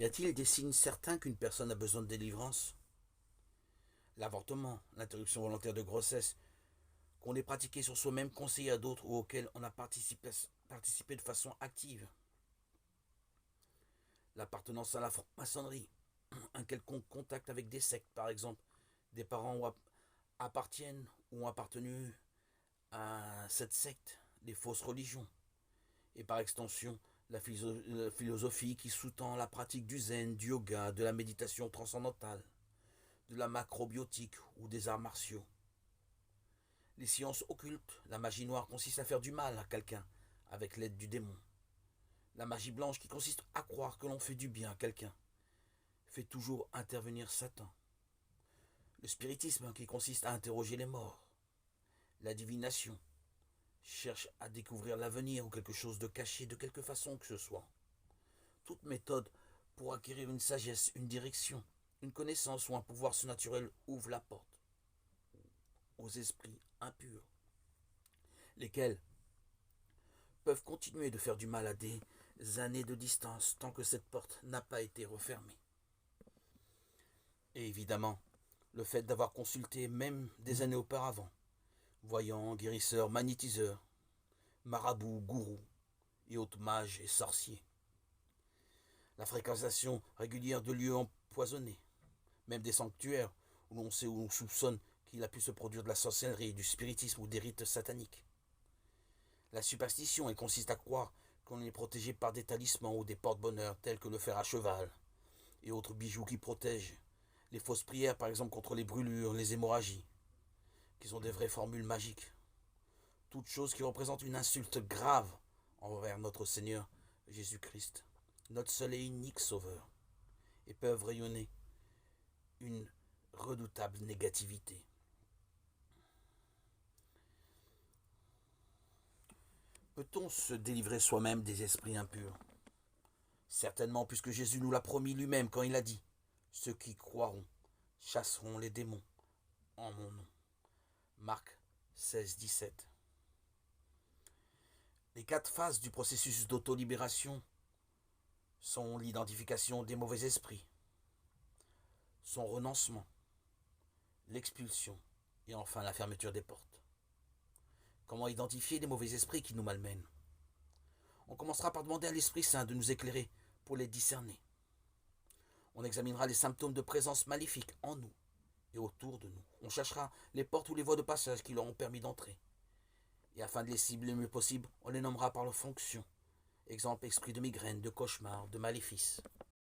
Y a-t-il des signes certains qu'une personne a besoin de délivrance? L'avortement, l'interruption volontaire de grossesse, qu'on ait pratiqué sur soi-même, conseillé à d'autres ou auxquels on a participé de façon active. L'appartenance à la franc-maçonnerie, un quelconque contact avec des sectes par exemple, des parents appartiennent ou ont appartenu à cette secte, des fausses religions, et par extension la philosophie qui sous-tend la pratique du zen, du yoga, de la méditation transcendantale, de la macrobiotique ou des arts martiaux. Les sciences occultes, la magie noire consiste à faire du mal à quelqu'un avec l'aide du démon. La magie blanche qui consiste à croire que l'on fait du bien à quelqu'un fait toujours intervenir Satan. Le spiritisme qui consiste à interroger les morts. La divination cherche à découvrir l'avenir ou quelque chose de caché de quelque façon que ce soit. Toute méthode pour acquérir une sagesse, une direction, une connaissance ou un pouvoir surnaturel ouvre la porte aux esprits impurs, lesquels peuvent continuer de faire du mal à des années de distance tant que cette porte n'a pas été refermée. Et évidemment, le fait d'avoir consulté même des années auparavant, voyants, guérisseurs, magnétiseurs, marabouts, gourous et autres mages et sorciers. La fréquentation régulière de lieux empoisonnés, même des sanctuaires où l'on sait ou l'on soupçonne qu'il a pu se produire de la sorcellerie, du spiritisme ou des rites sataniques. La superstition, elle consiste à croire qu'on est protégé par des talismans ou des porte-bonheur tels que le fer à cheval et autres bijoux qui protègent. Les fausses prières, par exemple, contre les brûlures, les hémorragies, qui sont des vraies formules magiques. Toutes choses qui représentent une insulte grave envers notre Seigneur Jésus-Christ, notre seul et unique Sauveur, et peuvent rayonner une redoutable négativité. Peut-on se délivrer soi-même des esprits impurs? Certainement, puisque Jésus nous l'a promis lui-même quand il a dit « Ceux qui croiront chasseront les démons en mon nom ». Marc 16, 17. Les 4 phases du processus d'auto-libération sont l'identification des mauvais esprits, son renoncement, l'expulsion et enfin la fermeture des portes. Comment identifier les mauvais esprits qui nous malmènent? On commencera par demander à l'Esprit Saint de nous éclairer pour les discerner. On examinera les symptômes de présence maléfique en nous et autour de nous. On cherchera les portes ou les voies de passage qui leur ont permis d'entrer. Et afin de les cibler le mieux possible, on les nommera par leurs fonctions. Exemple, esprit de migraine, de cauchemar, de maléfice.